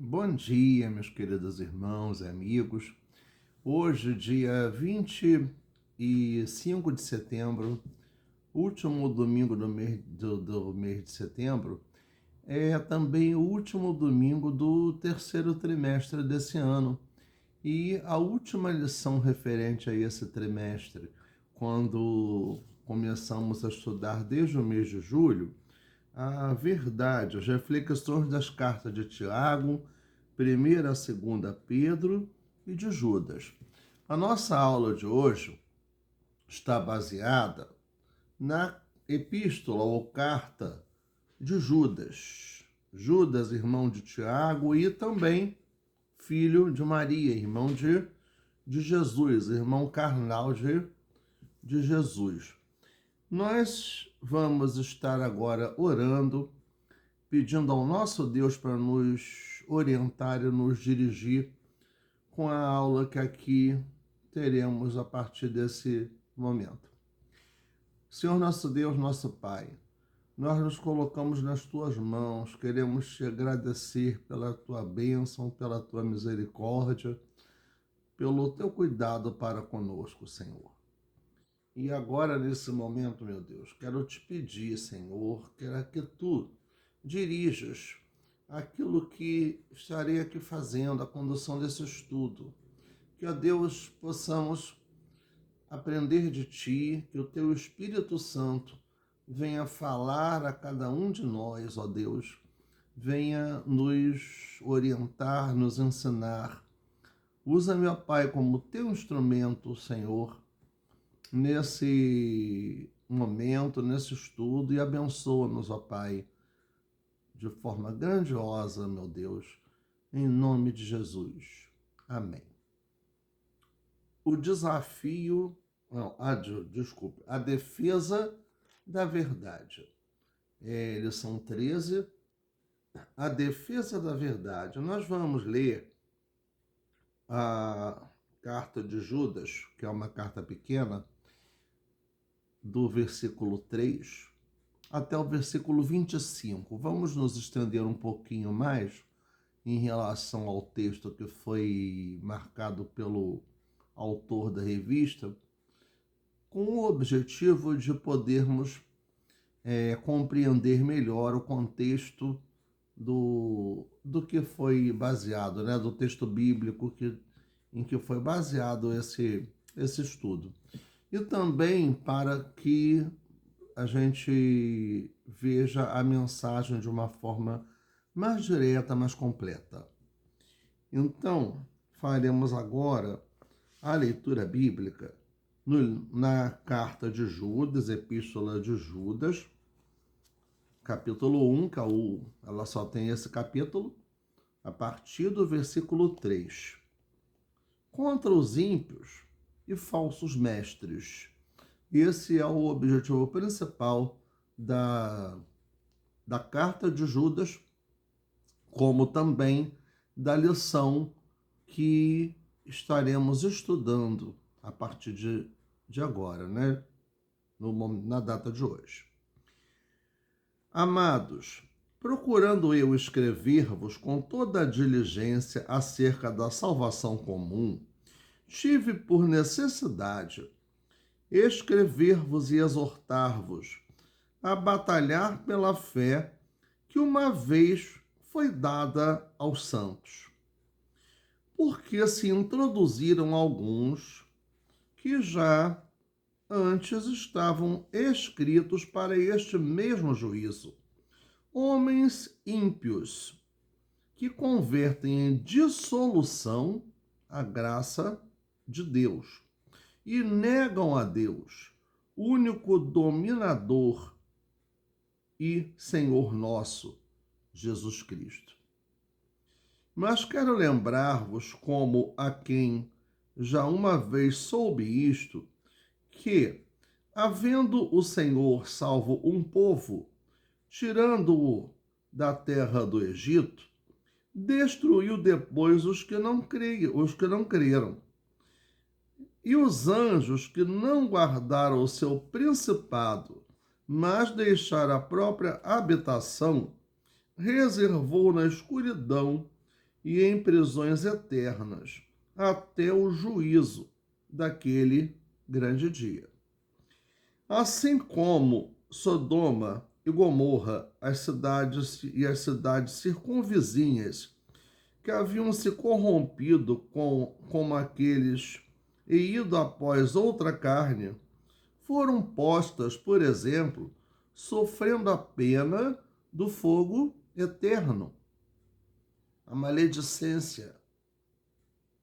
Bom dia, meus queridos irmãos e amigos. Hoje, dia 25 de setembro, último domingo do mês de setembro, é também o último domingo do terceiro trimestre desse ano. E a última lição referente a esse trimestre, quando começamos a estudar desde o mês de julho, a verdade, as reflexões das cartas de Tiago, primeira a segunda Pedro e de Judas. A nossa aula de hoje está baseada na epístola ou carta de Judas. Judas, irmão de Tiago e também filho de Maria, irmão de Jesus, irmão carnal de Jesus. Nós vamos estar agora orando, pedindo ao nosso Deus para nos orientar e nos dirigir com a aula que aqui teremos a partir desse momento. Senhor nosso Deus, nosso Pai, nós nos colocamos nas tuas mãos, queremos te agradecer pela tua bênção, pela tua misericórdia, pelo teu cuidado para conosco, Senhor. E agora, nesse momento, meu Deus, quero te pedir, Senhor, que tu dirijas aquilo que estarei aqui fazendo, a condução desse estudo. Que, ó Deus, possamos aprender de ti, que o teu Espírito Santo venha falar a cada um de nós, ó Deus, venha nos orientar, nos ensinar. Usa, meu Pai, como teu instrumento, Senhor, nesse momento, nesse estudo, e abençoa-nos, ó Pai, de forma grandiosa, meu Deus, em nome de Jesus. Amém. O desafio, não, desculpe, a defesa da verdade. Lição 13, a defesa da verdade. Nós vamos ler a carta de Judas, que é uma carta pequena, do versículo 3 até o versículo 25. Vamos nos estender um pouquinho mais em relação ao texto que foi marcado pelo autor da revista, com o objetivo de podermos compreender melhor o contexto do que foi baseado, né, do texto bíblico em que foi baseado esse estudo. E também para que a gente veja a mensagem de uma forma mais direta, mais completa. Então, faremos agora a leitura bíblica na carta de Judas, epístola de Judas, capítulo 1, ela só tem esse capítulo, a partir do versículo 3. Contra os ímpios e falsos mestres. Esse é o objetivo principal da carta de Judas, como também da lição que estaremos estudando a partir de agora, né? Na data de hoje. Amados, procurando eu escrever-vos com toda a diligência acerca da salvação comum, tive por necessidade escrever-vos e exortar-vos a batalhar pela fé que uma vez foi dada aos santos. Porque se introduziram alguns que já antes estavam escritos para este mesmo juízo, homens ímpios, que convertem em dissolução a graça de Deus e negam a Deus, único dominador e Senhor nosso, Jesus Cristo. Mas quero lembrar-vos, como a quem já uma vez soube isto, que, havendo o Senhor salvo um povo, tirando-o da terra do Egito, destruiu depois os que não creram. E os anjos que não guardaram o seu principado, mas deixaram a própria habitação, reservou na escuridão e em prisões eternas, até o juízo daquele grande dia. Assim como Sodoma e Gomorra, as cidades circunvizinhas, que haviam se corrompido como aqueles e ido após outra carne, foram postas, por exemplo, sofrendo a pena do fogo eterno, a maledicência,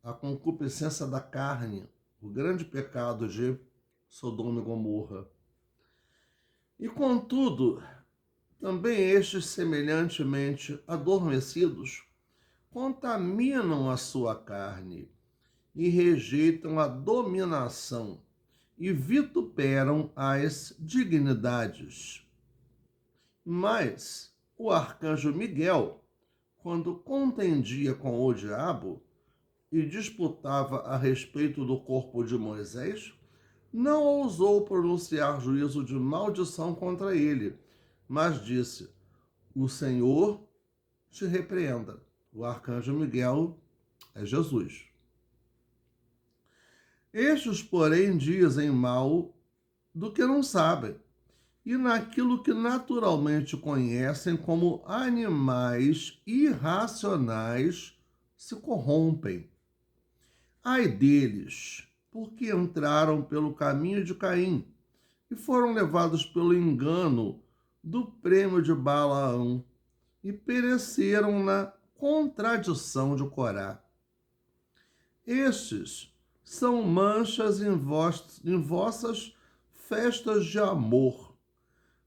a concupiscência da carne, o grande pecado de Sodoma e Gomorra. E contudo, também estes, semelhantemente adormecidos, contaminam a sua carne e rejeitam a dominação e vituperam as dignidades. Mas o arcanjo Miguel, quando contendia com o diabo e disputava a respeito do corpo de Moisés, não ousou pronunciar juízo de maldição contra ele, mas disse: o Senhor te repreenda. O arcanjo Miguel é Jesus. Estes, porém, dizem mal do que não sabem, e naquilo que naturalmente conhecem como animais irracionais se corrompem. Ai deles, porque entraram pelo caminho de Caim e foram levados pelo engano do prêmio de Balaão e pereceram na contradição de Corá. Estes são manchas em vossas festas de amor,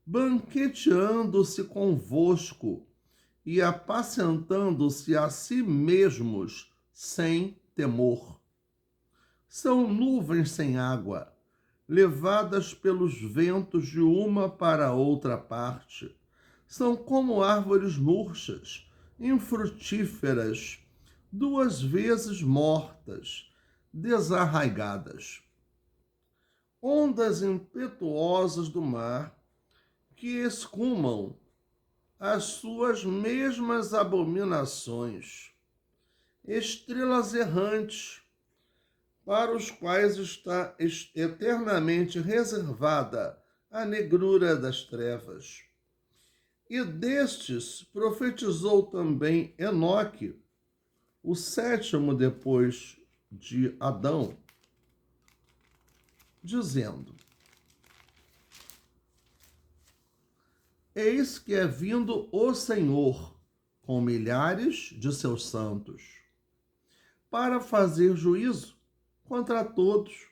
banqueteando-se convosco e apacentando-se a si mesmos sem temor. São nuvens sem água, levadas pelos ventos de uma para outra parte. São como árvores murchas, infrutíferas, duas vezes mortas, desarraigadas. Ondas impetuosas do mar que escumam as suas mesmas abominações. Estrelas errantes, para os quais está eternamente reservada a negrura das trevas. E destes profetizou também Enoque, o sétimo depois de Adão, dizendo: eis que é vindo o Senhor com milhares de seus santos, para fazer juízo contra todos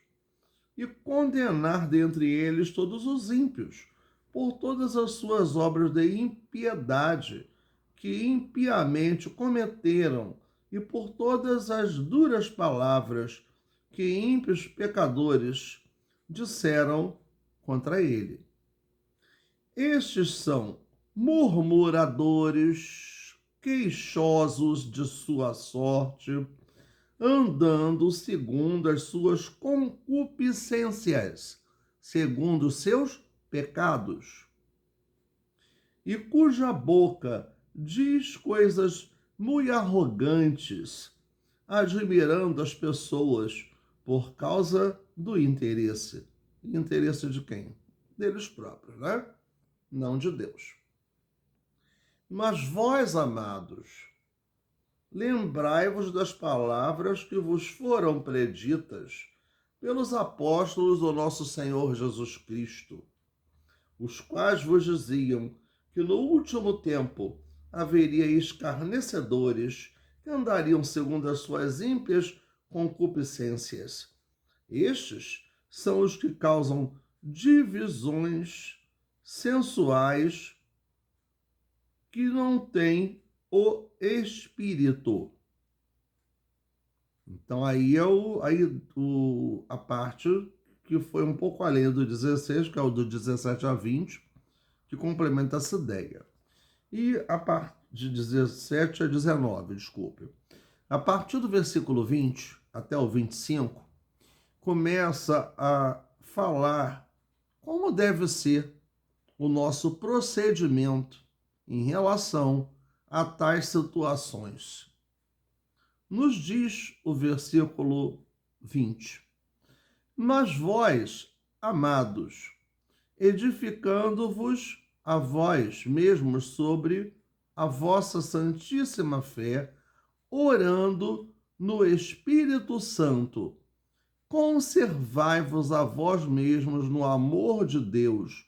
e condenar dentre eles todos os ímpios, por todas as suas obras de impiedade que impiamente cometeram e por todas as duras palavras que ímpios pecadores disseram contra ele. Estes são murmuradores, queixosos de sua sorte, andando segundo as suas concupiscências, segundo os seus pecados, e cuja boca diz coisas muito arrogantes, admirando as pessoas por causa do interesse. Interesse de quem? Deles próprios, né? Não de Deus. Mas vós, amados, lembrai-vos das palavras que vos foram preditas pelos apóstolos do nosso Senhor Jesus Cristo, os quais vos diziam que no último tempo haveria escarnecedores que andariam segundo as suas ímpias concupiscências. Estes são os que causam divisões sensuais que não têm o Espírito. Então aí é a parte que foi um pouco além do 16, que é o do 17 a 20, que complementa essa ideia. E a parte de 17 a 19, desculpe. A partir do versículo 20 até o 25, começa a falar como deve ser o nosso procedimento em relação a tais situações. nos diz o versículo 20: Mas vós, amados, edificando-vos a vós mesmos sobre a vossa santíssima fé, orando no Espírito Santo, conservai-vos a vós mesmos no amor de Deus,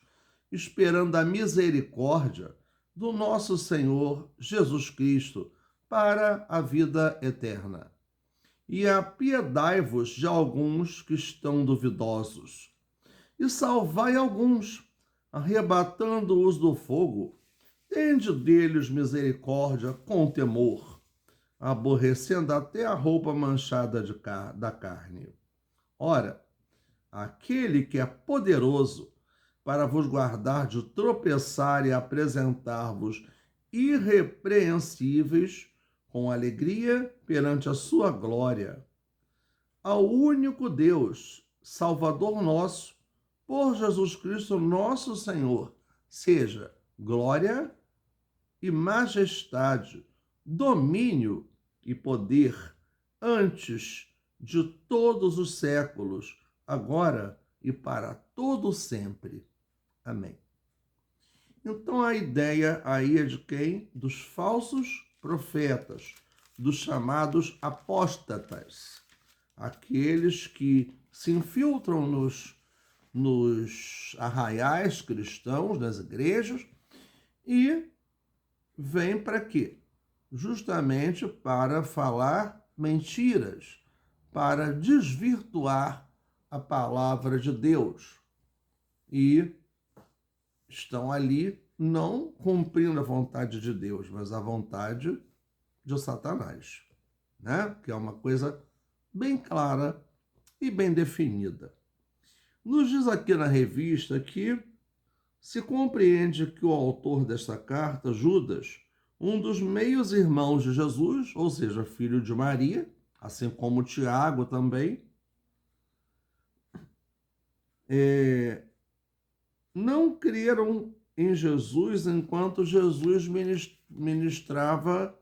esperando a misericórdia do nosso Senhor Jesus Cristo para a vida eterna. E apiedai-vos de alguns que estão duvidosos, e salvai alguns, arrebatando-os do fogo. Tende deles misericórdia com temor, aborrecendo até a roupa manchada da carne. Ora, aquele que é poderoso para vos guardar de tropeçar e apresentar-vos irrepreensíveis com alegria perante a sua glória. Ao único Deus, Salvador nosso, por Jesus Cristo nosso Senhor, seja glória e majestade, domínio e poder antes de todos os séculos, agora e para todo sempre. Amém. Então a ideia aí é de quem? Dos falsos profetas, dos chamados apóstatas, aqueles que se infiltram nos arraiais cristãos, nas igrejas, e vêm para quê? Justamente para falar mentiras, para desvirtuar a palavra de Deus. E estão ali não cumprindo a vontade de Deus, mas a vontade de Satanás, né? Que é uma coisa bem clara e bem definida. Nos diz aqui na revista que se compreende que o autor desta carta, Judas, um dos meios irmãos de Jesus, ou seja, filho de Maria, assim como Tiago também, não creram em Jesus enquanto Jesus ministrava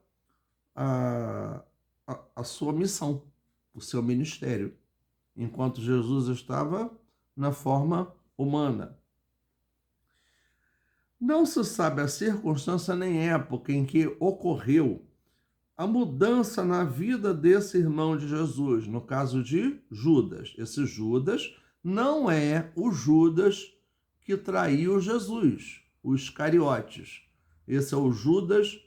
a sua missão, o seu ministério, enquanto Jesus estava na forma humana. Não se sabe a circunstância nem época em que ocorreu a mudança na vida desse irmão de Jesus, no caso de Judas. Esse Judas não é o Judas que traiu Jesus, o Iscariotes. Esse é o Judas,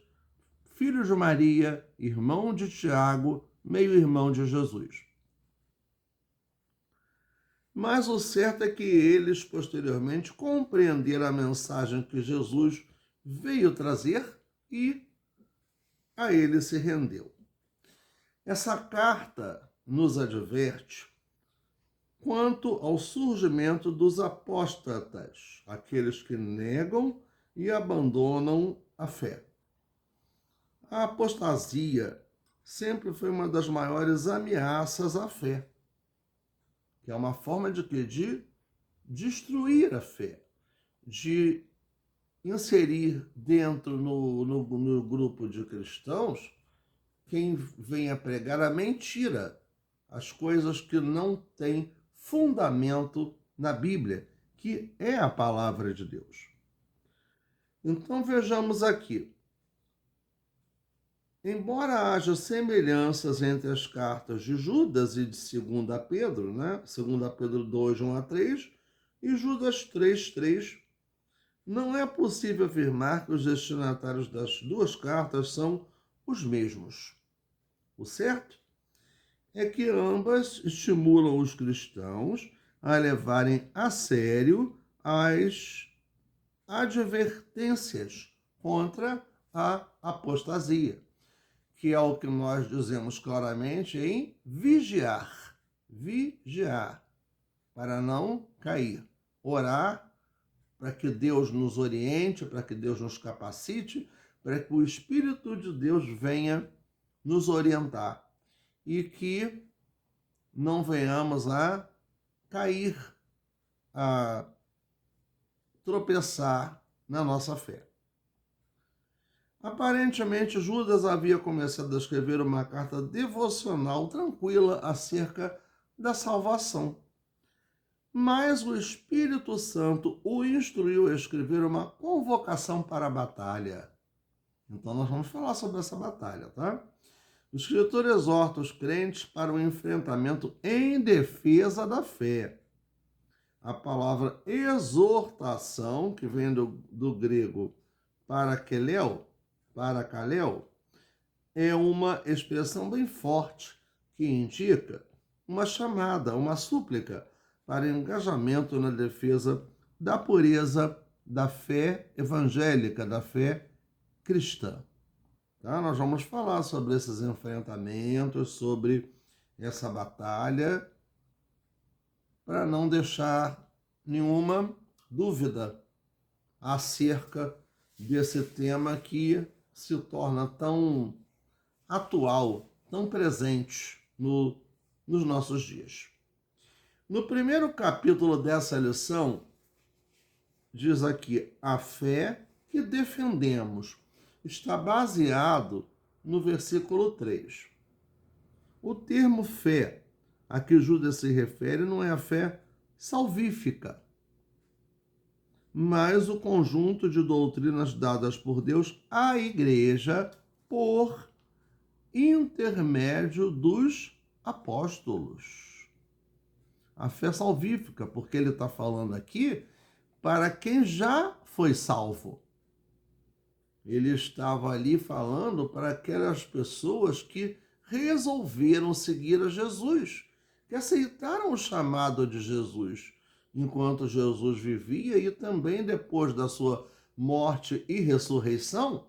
filho de Maria, irmão de Tiago, meio-irmão de Jesus. Mas o certo é que eles, posteriormente, compreenderam a mensagem que Jesus veio trazer e a ele se rendeu. Essa carta nos adverte quanto ao surgimento dos apóstatas, aqueles que negam e abandonam a fé. A apostasia sempre foi uma das maiores ameaças à fé, que é uma forma de quê? De destruir a fé, de inserir dentro no grupo de cristãos quem vem a pregar a mentira, as coisas que não têm fundamento na Bíblia, que é a palavra de Deus. Então vejamos aqui. Embora haja semelhanças entre as cartas de Judas e de 2 Pedro, né? 2 Pedro 2, 1 a 3 e Judas 3, 3, não é possível afirmar que os destinatários das duas cartas são os mesmos. O certo é que ambas estimulam os cristãos a levarem a sério as advertências contra a apostasia, que é o que nós dizemos claramente em vigiar, para não cair, orar para que Deus nos oriente, para que Deus nos capacite, para que o Espírito de Deus venha nos orientar e que não venhamos a cair, a tropeçar na nossa fé. Aparentemente, Judas havia começado a escrever uma carta devocional tranquila acerca da salvação. Mas o Espírito Santo o instruiu a escrever uma convocação para a batalha. Então nós vamos falar sobre essa batalha, tá? O escritor exorta os crentes para o enfrentamento em defesa da fé. A palavra exortação, que vem do grego parakaleo, é uma expressão bem forte que indica uma chamada, uma súplica para engajamento na defesa da pureza da fé evangélica, da fé cristã. Tá? Nós vamos falar sobre esses enfrentamentos, sobre essa batalha, para não deixar nenhuma dúvida acerca desse tema que se torna tão atual, tão presente nos nossos dias. No primeiro capítulo dessa lição, diz aqui, a fé que defendemos está baseado no versículo 3. O termo fé a que Judas se refere não é a fé salvífica, mas o conjunto de doutrinas dadas por Deus à igreja por intermédio dos apóstolos. A fé salvífica, porque ele está falando aqui para quem já foi salvo. Ele estava ali falando para aquelas pessoas que resolveram seguir a Jesus, que aceitaram o chamado de Jesus enquanto Jesus vivia e também depois da sua morte e ressurreição,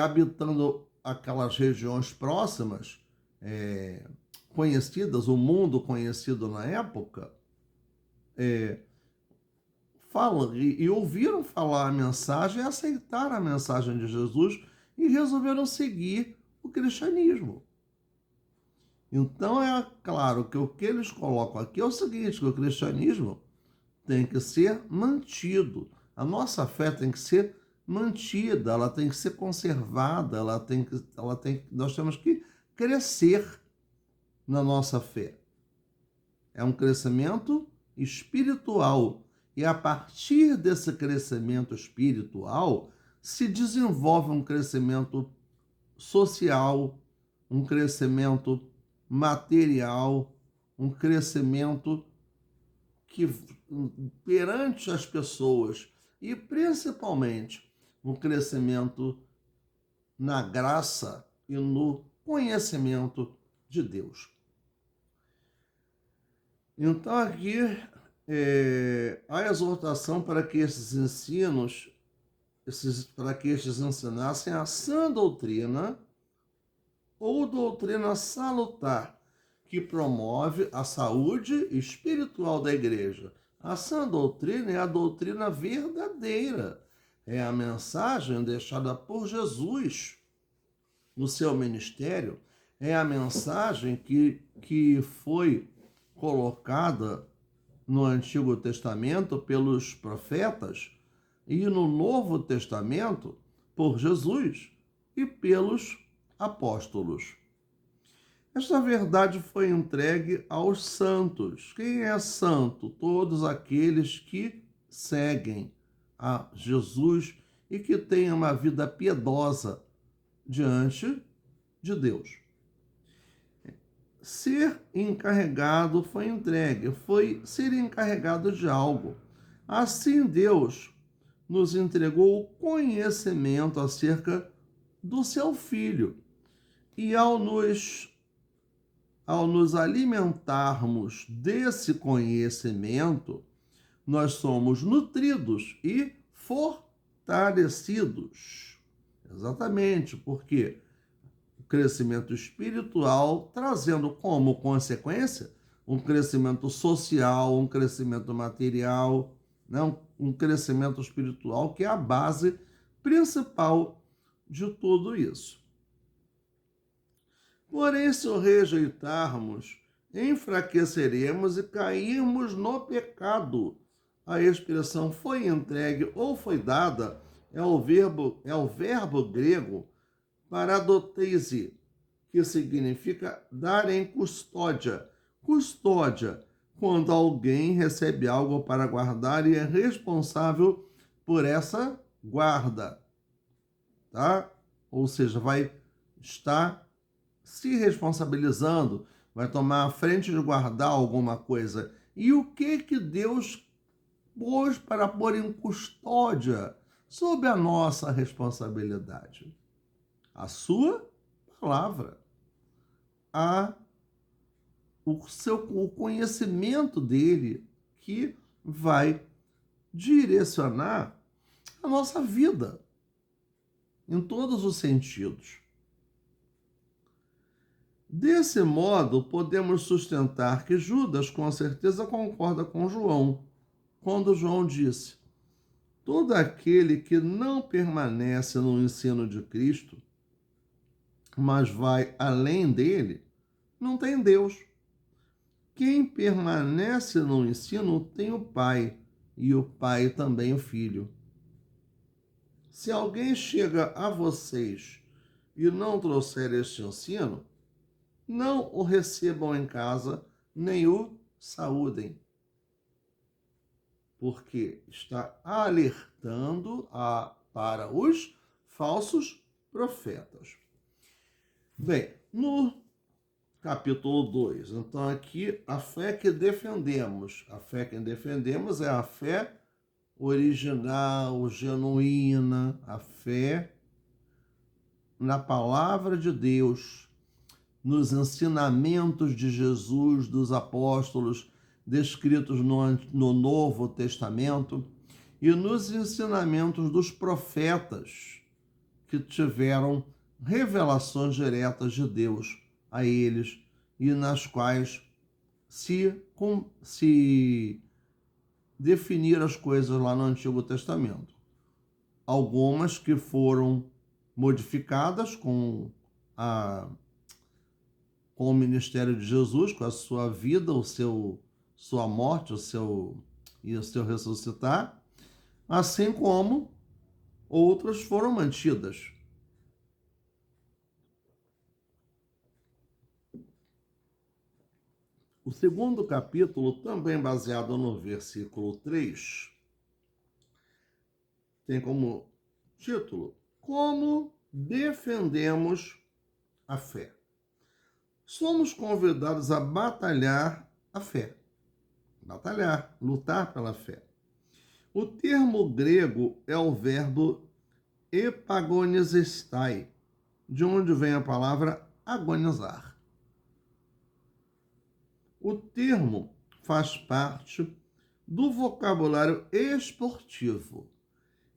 habitando aquelas regiões próximas, conhecidas, o mundo conhecido na época, e ouviram falar a mensagem, aceitaram a mensagem de Jesus e resolveram seguir o cristianismo. Então é claro que o que eles colocam aqui é o seguinte, que o cristianismo tem que ser mantido. A nossa fé tem que ser mantida, ela tem que ser conservada, nós temos que crescer na nossa fé. É um crescimento espiritual. E a partir desse crescimento espiritual, se desenvolve um crescimento social, um crescimento material, um crescimento que perante as pessoas e principalmente um crescimento na graça e no conhecimento de Deus. Então aqui a exortação para que esses ensinos, para que estes ensinassem a sã doutrina ou doutrina salutar, que promove a saúde espiritual da igreja. A sã doutrina é a doutrina verdadeira, é a mensagem deixada por Jesus no seu ministério, é a mensagem que foi colocada no Antigo Testamento pelos profetas e no Novo Testamento por Jesus e pelos apóstolos. Esta verdade foi entregue aos santos. Quem é santo? Todos aqueles que seguem a Jesus e que têm uma vida piedosa diante de Deus. Ser encarregado foi entregue, foi ser encarregado de algo. Assim Deus nos entregou o conhecimento acerca do seu Filho. E ao nos alimentarmos desse conhecimento, nós somos nutridos e fortalecidos. Exatamente, porque crescimento espiritual, trazendo como consequência um crescimento social, um crescimento material, né? Um crescimento espiritual que é a base principal de tudo isso. Porém, se o rejeitarmos, enfraqueceremos e cairmos no pecado. A expressão foi entregue ou foi dada é o verbo grego paradoteise, que significa dar em custódia. Custódia, quando alguém recebe algo para guardar e é responsável por essa guarda, tá? Ou seja, vai estar se responsabilizando, vai tomar a frente de guardar alguma coisa. E o que Deus pôs para pôr em custódia sob a nossa responsabilidade? A sua palavra, o conhecimento dele, que vai direcionar a nossa vida em todos os sentidos. Desse modo, podemos sustentar que Judas com certeza concorda com João, quando João disse: todo aquele que não permanece no ensino de Cristo, mas vai além dele, não tem Deus. Quem permanece no ensino tem o Pai, e o Pai também o Filho. Se alguém chega a vocês e não trouxer este ensino, não o recebam em casa, nem o saúdem, porque está alertando para os falsos profetas. Bem, no capítulo 2, então aqui a fé que defendemos. A fé que defendemos é a fé original, genuína, a fé na palavra de Deus, nos ensinamentos de Jesus, dos apóstolos, descritos no Novo Testamento, e nos ensinamentos dos profetas, que tiveram revelações diretas de Deus a eles, e nas quais se definiram as coisas lá no Antigo Testamento. Algumas que foram modificadas com o ministério de Jesus, com a sua vida, sua morte, e o seu ressuscitar, assim como outras foram mantidas. O segundo capítulo, também baseado no versículo 3, tem como título: Como defendemos a fé? Somos convidados a batalhar a fé. Batalhar, lutar pela fé. O termo grego é o verbo epagonizestai, de onde vem a palavra agonizar. O termo faz parte do vocabulário esportivo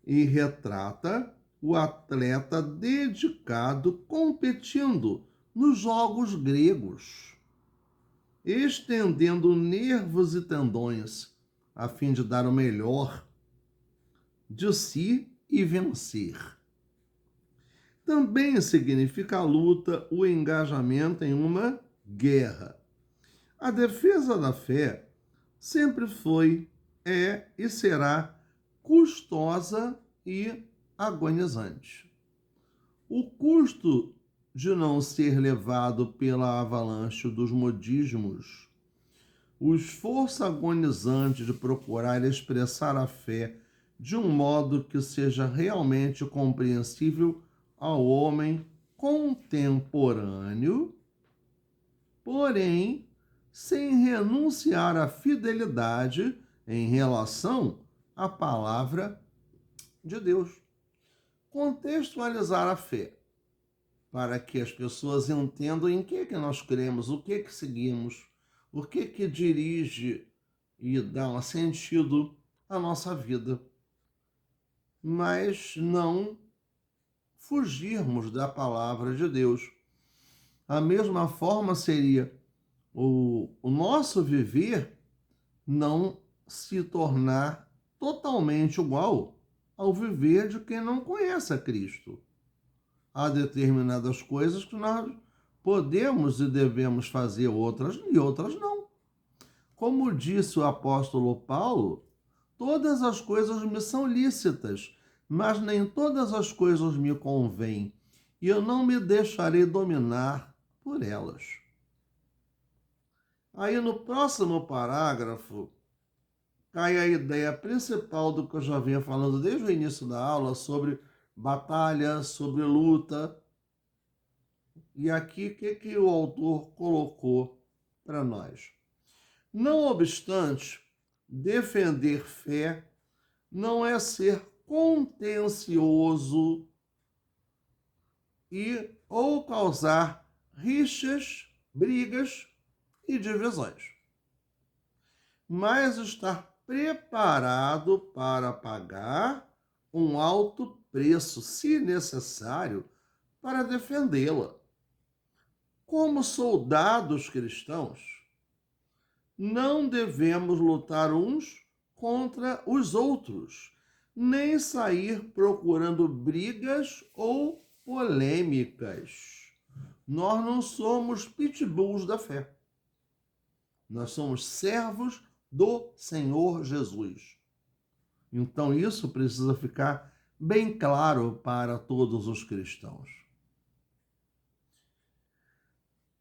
e retrata o atleta dedicado competindo nos jogos gregos, estendendo nervos e tendões a fim de dar o melhor de si e vencer. Também significa a luta, o engajamento em uma guerra. A defesa da fé sempre foi, é e será custosa e agonizante. O custo de não ser levado pela avalanche dos modismos, o esforço agonizante de procurar expressar a fé de um modo que seja realmente compreensível ao homem contemporâneo, porém sem renunciar à fidelidade em relação à palavra de Deus. Contextualizar a fé, para que as pessoas entendam em que nós cremos, o que seguimos, o que dirige e dá um sentido à nossa vida. Mas não fugirmos da palavra de Deus. A mesma forma seria o nosso viver não se tornar totalmente igual ao viver de quem não conhece a Cristo. Há determinadas coisas que nós podemos e devemos fazer, outras e outras não. Como disse o apóstolo Paulo, todas as coisas me são lícitas, mas nem todas as coisas me convêm, e eu não me deixarei dominar por elas. Aí no próximo parágrafo cai a ideia principal do que eu já vinha falando desde o início da aula sobre batalha, sobre luta. E aqui o que o autor colocou para nós? Não obstante, defender fé não é ser contencioso e ou causar rixas, brigas e divisões, mas estar preparado para pagar um alto preço, se necessário, para defendê-la. Como soldados cristãos, não devemos lutar uns contra os outros, nem sair procurando brigas ou polêmicas. Nós não somos pitbulls da fé. Nós somos servos do Senhor Jesus. Então isso precisa ficar bem claro para todos os cristãos.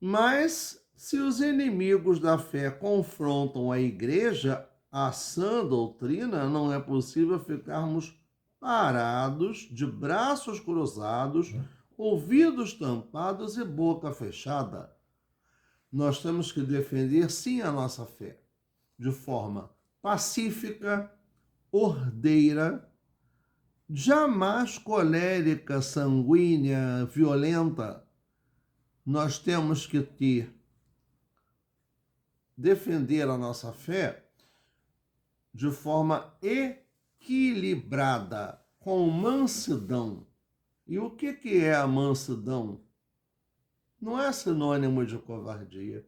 Mas se os inimigos da fé confrontam a igreja, a sã doutrina, não é possível ficarmos parados, de braços cruzados, ouvidos tampados e boca fechada. Nós temos que defender, sim, a nossa fé, de forma pacífica, ordeira, jamais colérica, sanguínea, violenta. Nós temos que defender a nossa fé de forma equilibrada, com mansidão. E o que é a mansidão? Não é sinônimo de covardia.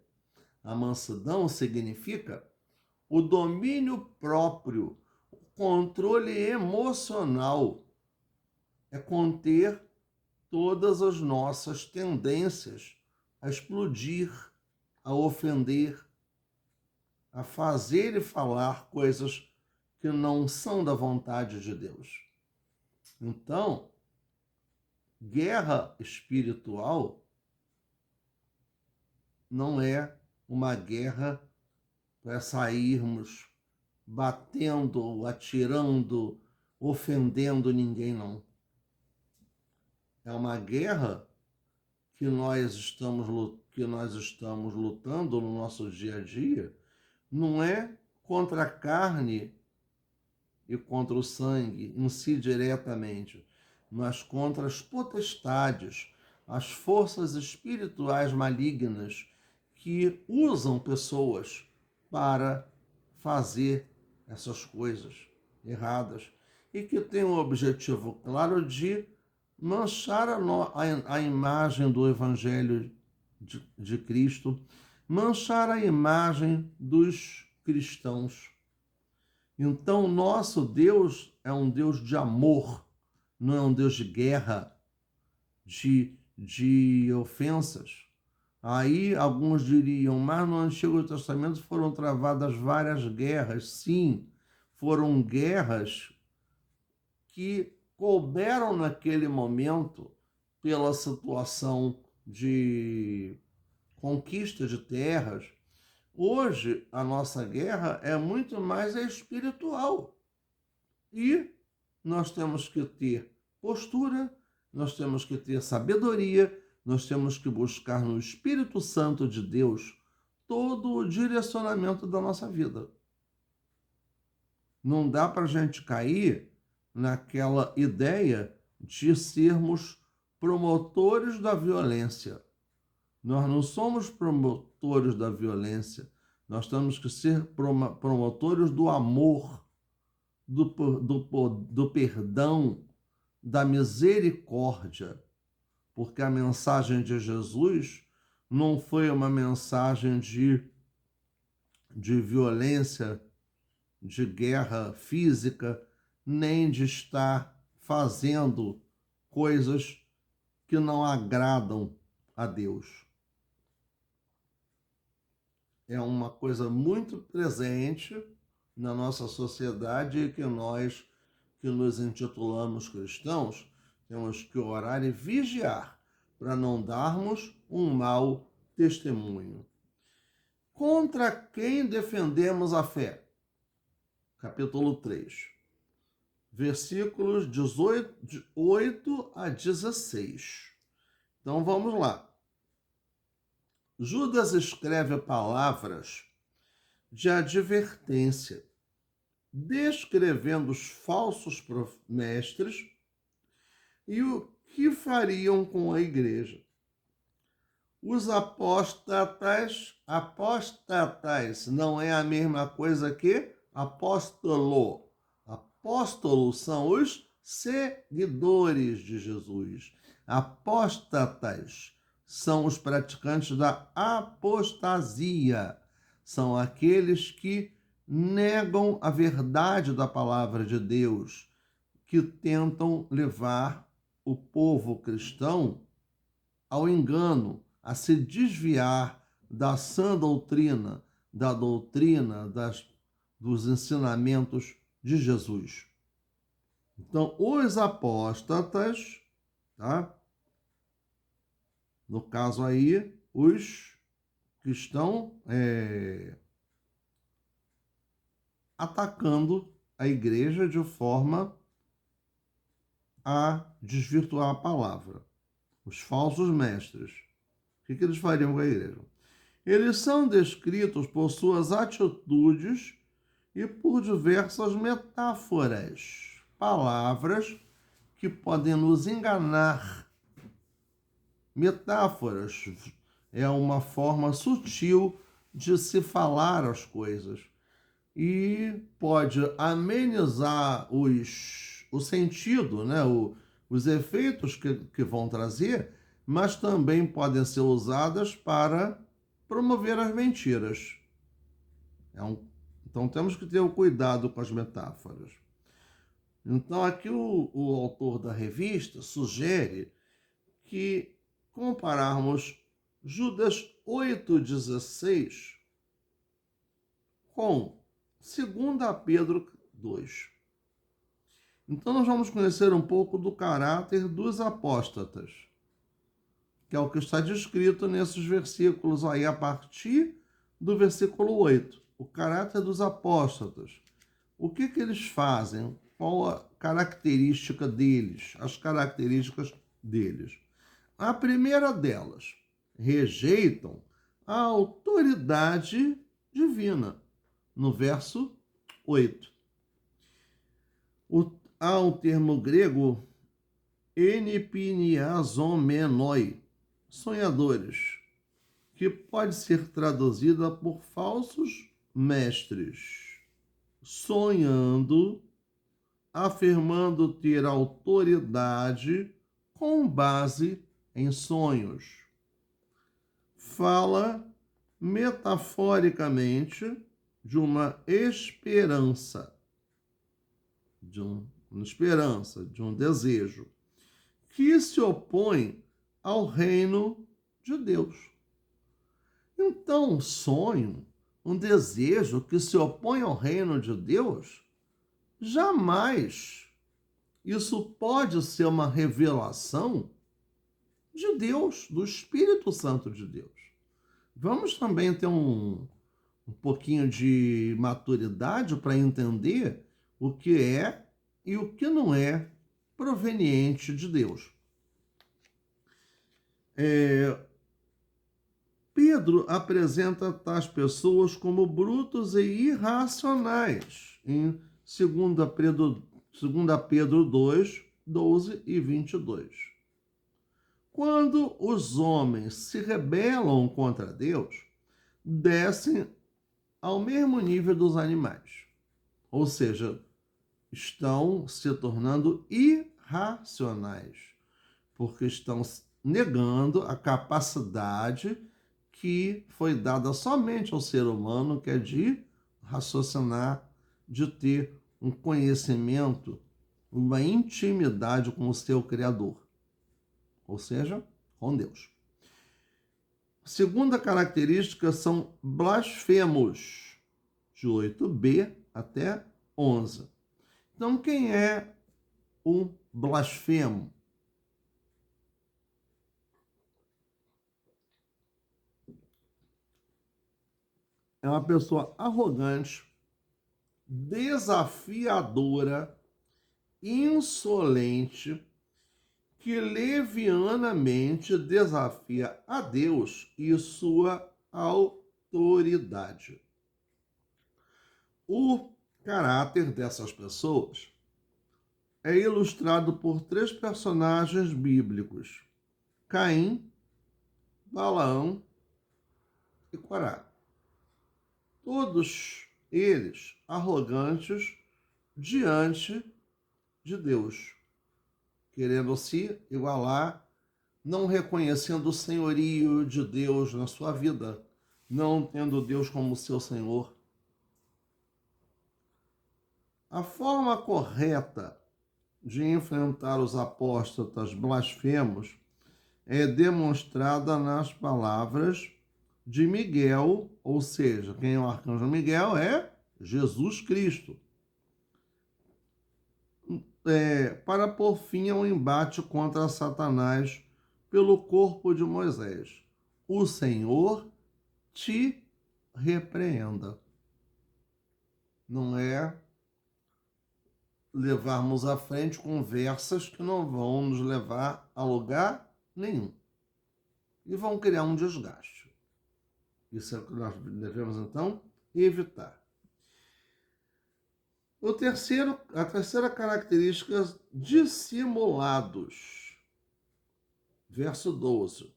A mansidão significa o domínio próprio, o controle emocional. É conter todas as nossas tendências a explodir, a ofender, a fazer e falar coisas que não são da vontade de Deus. Então, guerra espiritual não é uma guerra para sairmos batendo, atirando, ofendendo ninguém, não. É uma guerra que nós estamos lutando no nosso dia a dia, não é contra a carne e contra o sangue em si diretamente, mas contra as potestades, as forças espirituais malignas que usam pessoas para fazer essas coisas erradas e que têm o objetivo claro de manchar a imagem do Evangelho de Cristo, manchar a imagem dos cristãos. Então, nosso Deus é um Deus de amor, não é um Deus de guerra, de ofensas. Aí alguns diriam, mas no Antigo Testamento foram travadas várias guerras. Sim, foram guerras que couberam naquele momento pela situação de conquista de terras. Hoje, a nossa guerra é muito mais espiritual. E nós temos que ter postura, nós temos que ter sabedoria, nós temos que buscar no Espírito Santo de Deus todo o direcionamento da nossa vida. Não dá para a gente cair naquela ideia de sermos promotores da violência. Nós não somos promotores da violência, nós temos que ser promotores do amor, do perdão, da misericórdia, porque a mensagem de Jesus não foi uma mensagem de violência, de guerra física, nem de estar fazendo coisas que não agradam a Deus. É uma coisa muito presente na nossa sociedade que nós que nos intitulamos cristãos, temos que orar e vigiar para não darmos um mau testemunho. Contra quem defendemos a fé? Capítulo 3, versículos 8 a 16. Então vamos lá. Judas escreve palavras de advertência, descrevendo os falsos mestres e o que fariam com a igreja. Os apóstatas não é a mesma coisa que apóstolo. Apóstolos são os seguidores de Jesus. Apóstatas são os praticantes da apostasia. São aqueles que negam a verdade da palavra de Deus, que tentam levar o povo cristão ao engano, a se desviar da sã doutrina, da doutrina dos ensinamentos de Jesus. Então, os apóstatas, tá? No caso aí, os que estão atacando a igreja de forma a desvirtuar a palavra. Os falsos mestres. O que eles fariam com a igreja? Eles são descritos por suas atitudes e por diversas metáforas, palavras que podem nos enganar. Metáforas é uma forma sutil de se falar as coisas e pode amenizar o sentido, né? Os efeitos que vão trazer, mas também podem ser usadas para promover as mentiras. Então temos que ter o cuidado com as metáforas. Então aqui o autor da revista sugere que compararmos Judas 8,16 com 2 Pedro 2. Então nós vamos conhecer um pouco do caráter dos apóstatas, que é o que está descrito nesses versículos aí, a partir do versículo 8. O caráter dos apóstatas. O que eles fazem? Qual a característica deles? As características deles. A primeira delas, rejeitam a autoridade divina, no verso 8. Há um termo grego, enipiniazomenoi, sonhadores, que pode ser traduzida por falsos mestres, sonhando, afirmando ter autoridade com base em sonhos. Fala metaforicamente de uma esperança, de um desejo, que se opõe ao reino de Deus. Então, um sonho, um desejo que se opõe ao reino de Deus, jamais isso pode ser uma revelação de Deus, do Espírito Santo de Deus. Vamos também ter um pouquinho de maturidade para entender o que é e o que não é proveniente de Deus. Pedro apresenta tais pessoas como brutos e irracionais em 2 Pedro 2, 12 e 22. Quando os homens se rebelam contra Deus, descem ao mesmo nível dos animais. Ou seja, estão se tornando irracionais, porque estão negando a capacidade que foi dada somente ao ser humano, que é de raciocinar, de ter um conhecimento, uma intimidade com o seu Criador, ou seja, com Deus. Segunda característica são blasfemos, de 8b até 11, Então, quem é um blasfemo? É uma pessoa arrogante, desafiadora, insolente, que levianamente desafia a Deus e sua autoridade. O caráter dessas pessoas é ilustrado por 3 personagens bíblicos: Caim, Balaão e Corá. Todos eles arrogantes diante de Deus, querendo se igualar, não reconhecendo o senhorio de Deus na sua vida, não tendo Deus como seu Senhor. A forma correta de enfrentar os apóstatas blasfemos é demonstrada nas palavras de Miguel, ou seja, quem é o arcanjo Miguel é Jesus Cristo, para pôr fim ao embate contra Satanás pelo corpo de Moisés. O Senhor te repreenda. Não é levarmos à frente conversas que não vão nos levar a lugar nenhum e vão criar um desgaste. Isso é o que nós devemos, então, evitar. A terceira característica, dissimulados. Verso 12.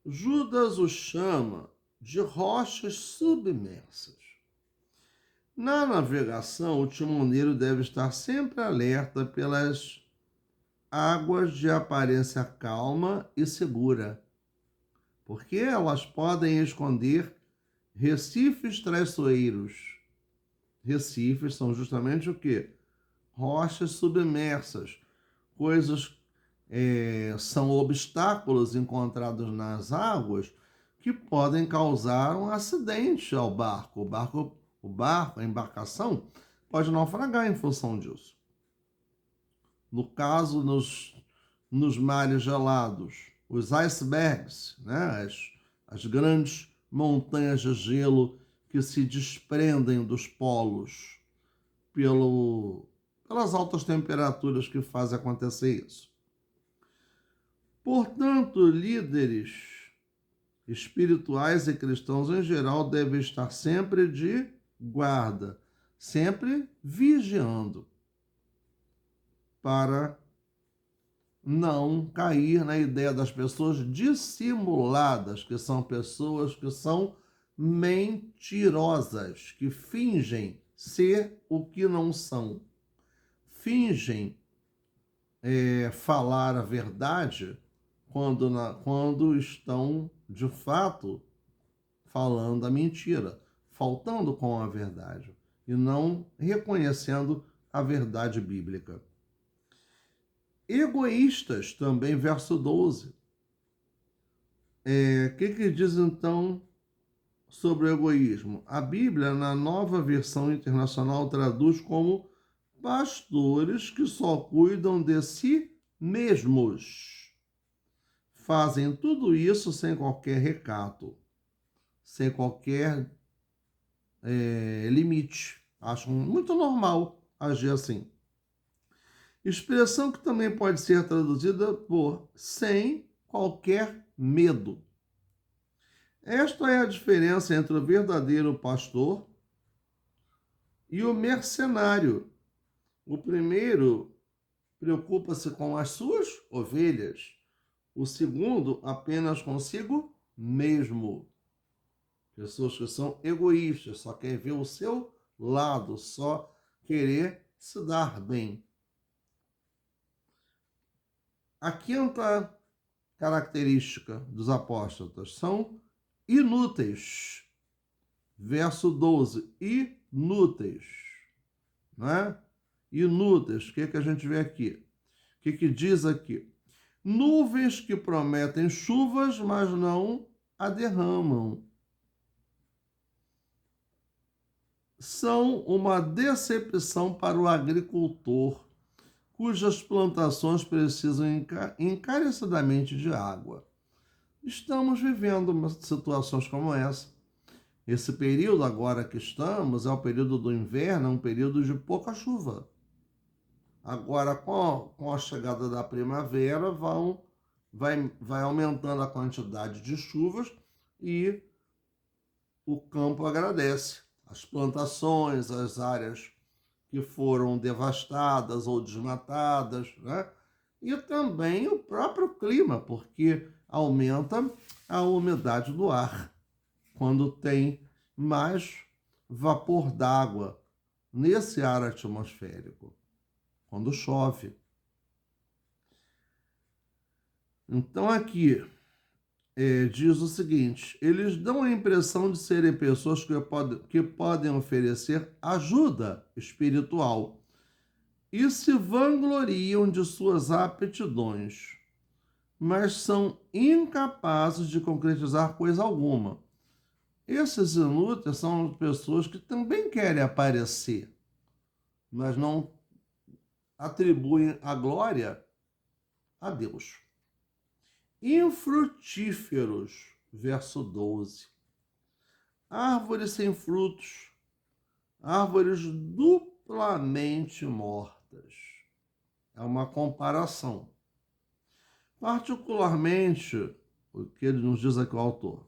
Judas os chama de rochas submersas. Na navegação, o timoneiro deve estar sempre alerta pelas águas de aparência calma e segura, porque elas podem esconder recifes traiçoeiros. Recifes são justamente o quê? Rochas submersas, coisas são obstáculos encontrados nas águas que podem causar um acidente ao barco. O barco, a embarcação, pode naufragar em função disso. No caso, nos mares gelados, os icebergs, né? As grandes montanhas de gelo que se desprendem dos polos pelas altas temperaturas que fazem acontecer isso. Portanto, líderes espirituais e cristãos em geral devem estar sempre de guarda, sempre vigiando, para não cair na ideia das pessoas dissimuladas, que são pessoas que são mentirosas, que fingem ser o que não são, fingem falar a verdade quando estão, de fato, falando a mentira, faltando com a verdade e não reconhecendo a verdade bíblica. Egoístas, também, verso 12. O que diz então sobre o egoísmo? A Bíblia, na Nova Versão Internacional, traduz como pastores que só cuidam de si mesmos. Fazem tudo isso sem qualquer recato, sem qualquer limite. Acham muito normal agir assim. Expressão que também pode ser traduzida por sem qualquer medo. Esta é a diferença entre o verdadeiro pastor e o mercenário. O primeiro preocupa-se com as suas ovelhas. O segundo, apenas consigo mesmo. Pessoas que são egoístas, só querem ver o seu lado, só querer se dar bem. A quinta característica dos apóstolos são inúteis. Verso 12, inúteis. Não é? Inúteis. O que a gente vê aqui? O que diz aqui? Nuvens que prometem chuvas, mas não a derramam. são uma decepção para o agricultor, cujas plantações precisam encarecidamente de água. Estamos vivendo situações como essa. Esse período agora que estamos é o período do inverno, é um período de pouca chuva. Agora, com a chegada da primavera, vai aumentando a quantidade de chuvas e o campo agradece. As plantações, as áreas que foram devastadas ou desmatadas, né? E também o próprio clima, porque aumenta a umidade do ar quando tem mais vapor d'água nesse ar atmosférico, quando chove. Então aqui diz o seguinte: eles dão a impressão de serem pessoas que podem oferecer ajuda espiritual e se vangloriam de suas aptidões, mas são incapazes de concretizar coisa alguma. Esses inúteis são pessoas que também querem aparecer, mas não atribuem a glória a Deus. Infrutíferos, verso 12. Árvores sem frutos, árvores duplamente mortas. É uma comparação. Particularmente, o que ele nos diz aqui o autor,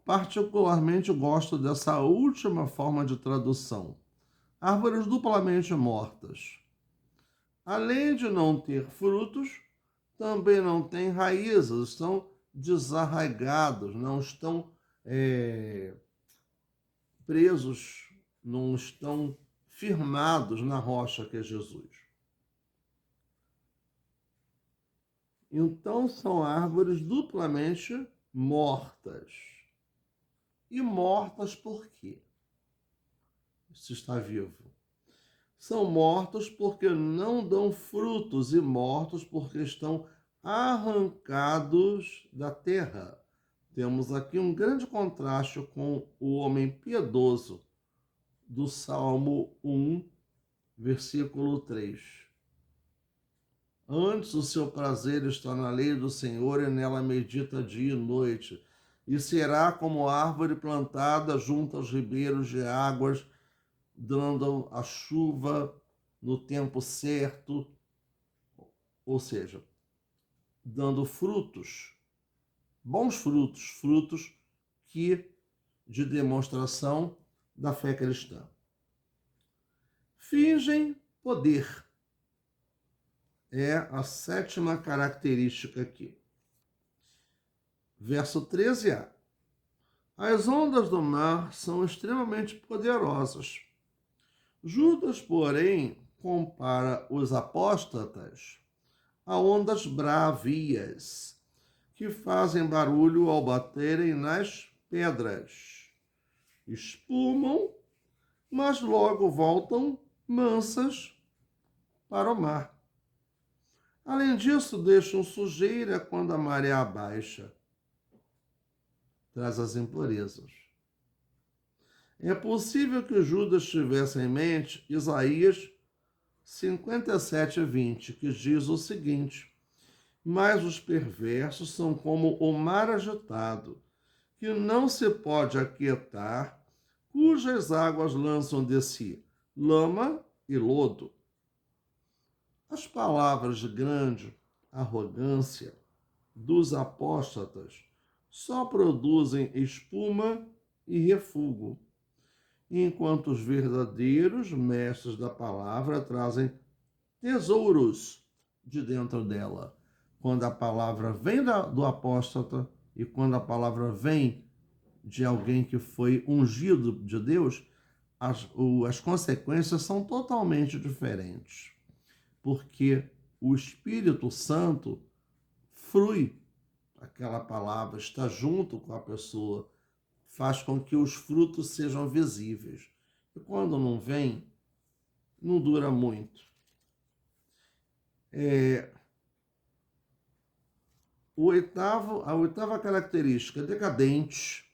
particularmente gosto dessa última forma de tradução. Árvores duplamente mortas. Além de não ter frutos, também não têm raízes, estão desarraigados, não estão presos, não estão firmados na rocha que é Jesus. Então são árvores duplamente mortas. E mortas por quê? Se está vivo. São mortos porque não dão frutos e mortos porque estão arrancados da terra. Temos aqui um grande contraste com o homem piedoso do Salmo 1, versículo 3. Antes o seu prazer está na lei do Senhor e nela medita dia e noite. E será como árvore plantada junto aos ribeiros de águas, dando a chuva no tempo certo, ou seja, dando frutos, bons frutos, frutos de demonstração da fé cristã. Fingem poder. É a sétima característica aqui. Verso 13a. As ondas do mar são extremamente poderosas. Judas, porém, compara os apóstatas a ondas bravias, que fazem barulho ao baterem nas pedras. Espumam, mas logo voltam mansas para o mar. Além disso, deixam sujeira quando a maré abaixa. Traz as impurezas. É possível que Judas tivesse em mente Isaías 57:20, que diz o seguinte: mas os perversos são como o mar agitado, que não se pode aquietar, cujas águas lançam de si lama e lodo. As palavras de grande arrogância dos apóstatas só produzem espuma e refúgio, enquanto os verdadeiros mestres da palavra trazem tesouros de dentro dela. Quando a palavra vem do apóstata e quando a palavra vem de alguém que foi ungido de Deus, as consequências são totalmente diferentes. Porque o Espírito Santo flui aquela palavra, está junto com a pessoa, faz com que os frutos sejam visíveis. E quando não vem, não dura muito. A oitava característica, decadente,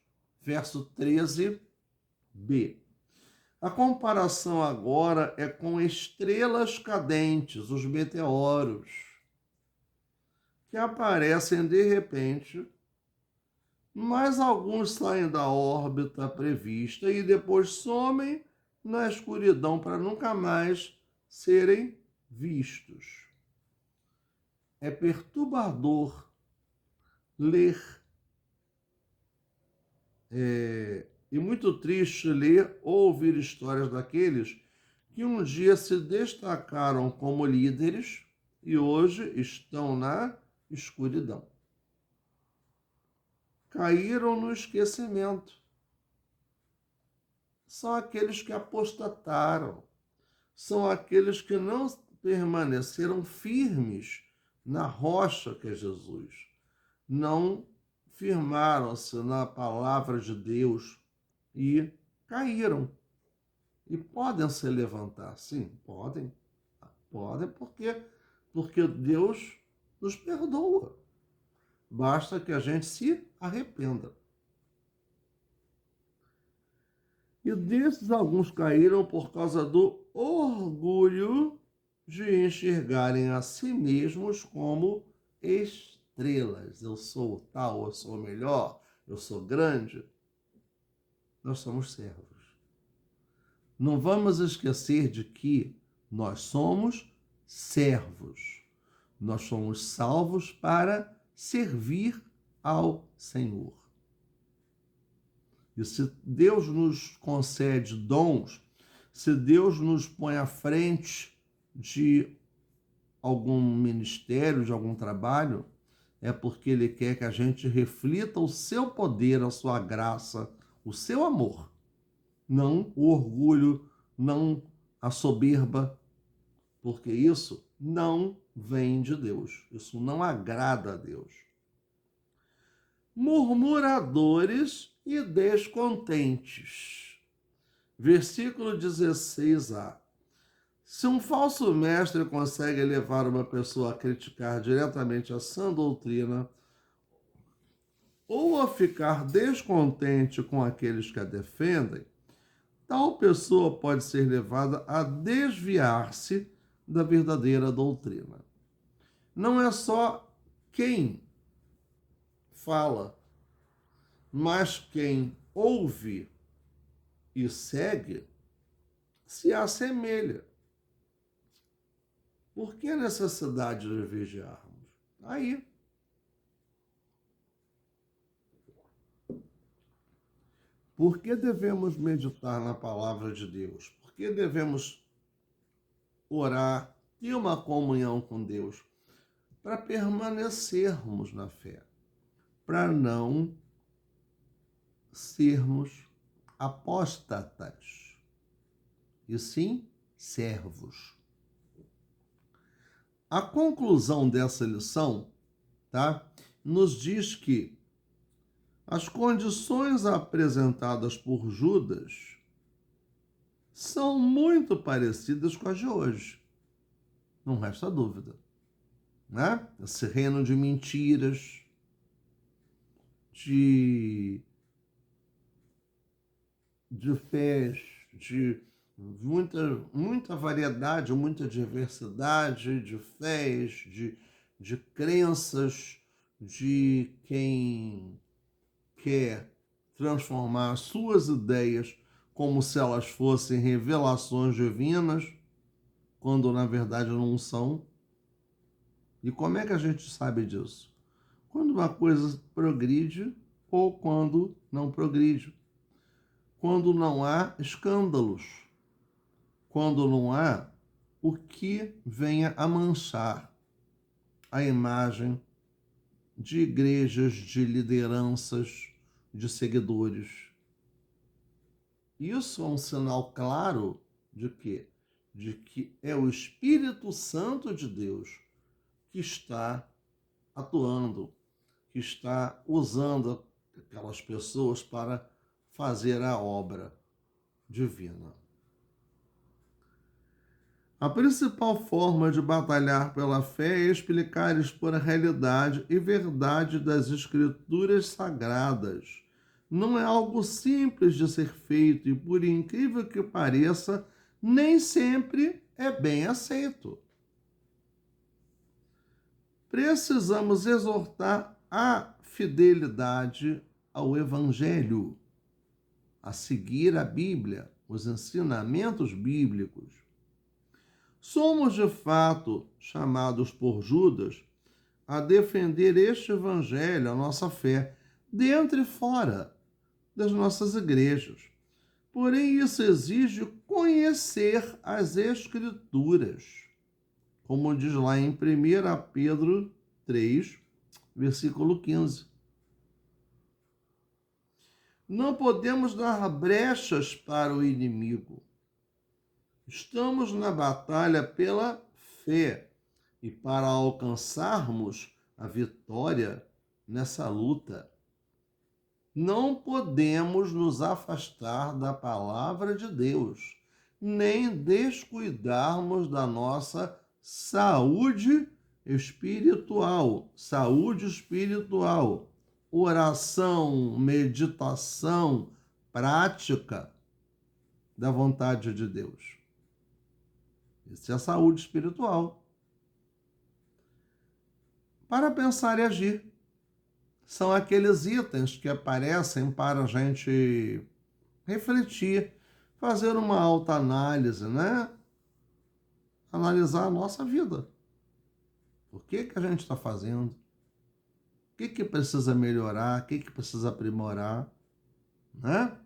verso 13b. A comparação agora é com estrelas cadentes, os meteoros, que aparecem de repente, mas alguns saem da órbita prevista e depois somem na escuridão para nunca mais serem vistos. É perturbador ler, e muito triste ler ou ouvir histórias daqueles que um dia se destacaram como líderes e hoje estão na escuridão. Caíram no esquecimento. São aqueles que apostataram, são aqueles que não permaneceram firmes na rocha que é Jesus, não firmaram-se na palavra de Deus e caíram. E podem se levantar, sim, podem. Podem porque Deus nos perdoa. Basta que a gente se arrependa. E desses alguns caíram por causa do orgulho de enxergarem a si mesmos como estrelas. Eu sou tal, eu sou melhor, eu sou grande. Nós somos servos. Não vamos esquecer de que nós somos servos. Nós somos salvos para servir ao Senhor. E se Deus nos concede dons, se Deus nos põe à frente de algum ministério, de algum trabalho, é porque Ele quer que a gente reflita o seu poder, a sua graça, o seu amor. Não o orgulho, não a soberba, porque isso não vem de Deus. Isso não agrada a Deus. Murmuradores e descontentes. Versículo 16a. Se um falso mestre consegue levar uma pessoa a criticar diretamente a sã doutrina ou a ficar descontente com aqueles que a defendem, tal pessoa pode ser levada a desviar-se da verdadeira doutrina. Não é só quem fala, mas quem ouve e segue se assemelha. Por que a necessidade de vigiarmos? Aí. Por que devemos meditar na palavra de Deus? Por que devemos orar, ter uma comunhão com Deus? Para permanecermos na fé, para não sermos apóstatas, e sim servos. A conclusão dessa lição, nos diz que as condições apresentadas por Judas são muito parecidas com as de hoje. Não resta dúvida. Esse reino de mentiras, de fés, de muita variedade, muita diversidade de fés, de crenças, de quem quer transformar as suas ideias como se elas fossem revelações divinas, quando na verdade não são. E como é que a gente sabe disso? Quando uma coisa progride ou quando não progride. Quando não há escândalos. Quando não há o que venha a manchar a imagem de igrejas, de lideranças, de seguidores. Isso é um sinal claro de quê? De que é o Espírito Santo de Deus que está atuando, que está usando aquelas pessoas para fazer a obra divina. A principal forma de batalhar pela fé é explicar, expor a realidade e verdade das Escrituras Sagradas, não é algo simples de ser feito e, por incrível que pareça, nem sempre é bem aceito. Precisamos exortar a fidelidade ao Evangelho, a seguir a Bíblia, os ensinamentos bíblicos. Somos, de fato, chamados por Judas a defender este Evangelho, a nossa fé, dentro e fora das nossas igrejas. Porém, isso exige conhecer as Escrituras, como diz lá em 1 Pedro 3, versículo 15. Não podemos dar brechas para o inimigo. Estamos na batalha pela fé e para alcançarmos a vitória nessa luta, não podemos nos afastar da palavra de Deus, nem descuidarmos da nossa saúde espiritual. Saúde espiritual, oração, meditação, prática da vontade de Deus. Isso é a saúde espiritual. Para pensar e agir. São aqueles itens que aparecem para a gente refletir, fazer uma autoanálise, né? Analisar a nossa vida. O que a gente está fazendo? O que precisa melhorar? O que precisa aprimorar? Né?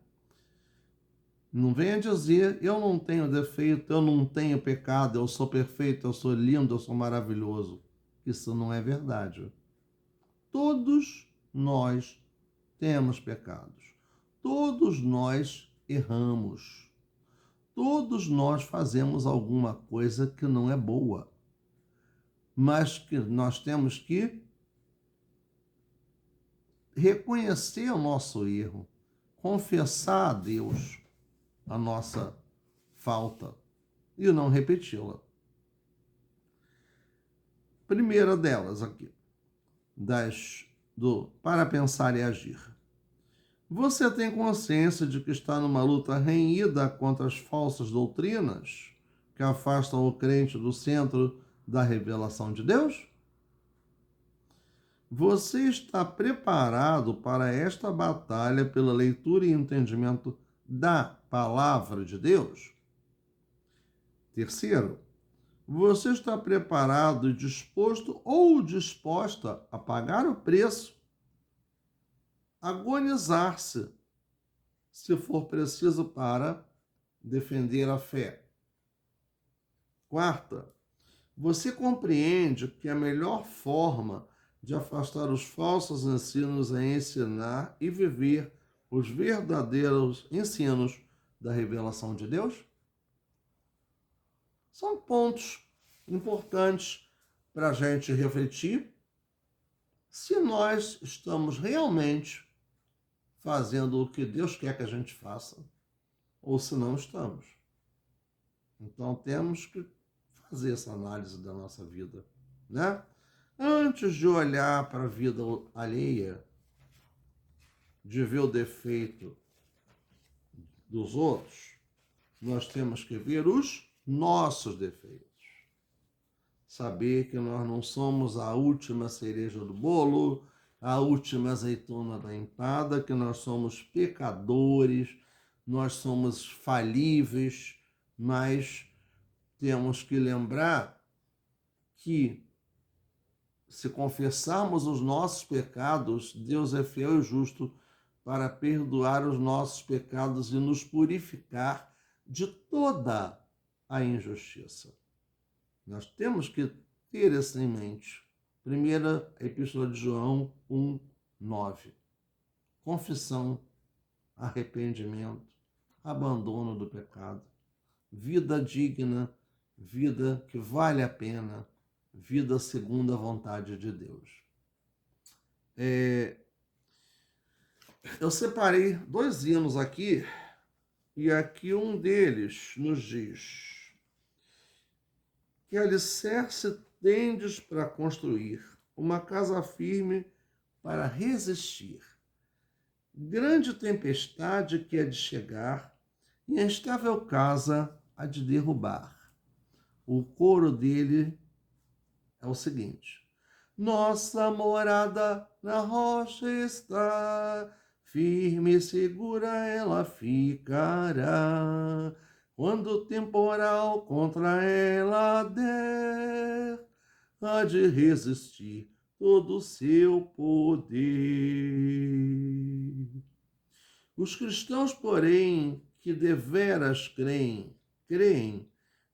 Não venha dizer, eu não tenho defeito, eu não tenho pecado, eu sou perfeito, eu sou lindo, eu sou maravilhoso. Isso não é verdade. Todos nós temos pecados. Todos nós erramos. Todos nós fazemos alguma coisa que não é boa. Mas que nós temos que reconhecer o nosso erro, confessar a Deus a nossa falta e não repeti-la. Primeira delas aqui, para pensar e agir. Você tem consciência de que está numa luta renhida contra as falsas doutrinas que afastam o crente do centro da revelação de Deus? Você está preparado para esta batalha pela leitura e entendimento da palavra de Deus? Terceiro, você está preparado e disposto ou disposta a pagar o preço, agonizar-se, se for preciso, para defender a fé? Quarta, você compreende que a melhor forma de afastar os falsos ensinos é ensinar e viver os verdadeiros ensinos da revelação de Deus? São pontos importantes para a gente refletir se nós estamos realmente fazendo o que Deus quer que a gente faça ou se não estamos. Então temos que fazer essa análise da nossa vida, né? Antes de olhar para a vida alheia, de ver o defeito dos outros, nós temos que ver os nossos defeitos. Saber que nós não somos a última cereja do bolo, a última azeitona da empada, que nós somos pecadores, nós somos falíveis, mas temos que lembrar que se confessarmos os nossos pecados, Deus é fiel e justo para perdoar os nossos pecados e nos purificar de toda a injustiça. Nós temos que ter isso em mente. Primeira Epístola de João 1:9. Confissão, arrependimento, abandono do pecado, vida digna, vida que vale a pena, vida segundo a vontade de Deus. Eu separei 2 hinos aqui, e aqui um deles nos diz: que alicerce tendes para construir, uma casa firme para resistir. grande tempestade que é de chegar, e a instável casa a de derrubar. O coro dele é o seguinte: nossa morada na rocha está, firme e segura ela ficará. Quando o temporal contra ela der, há de resistir todo o seu poder. Os cristãos, porém, que deveras creem,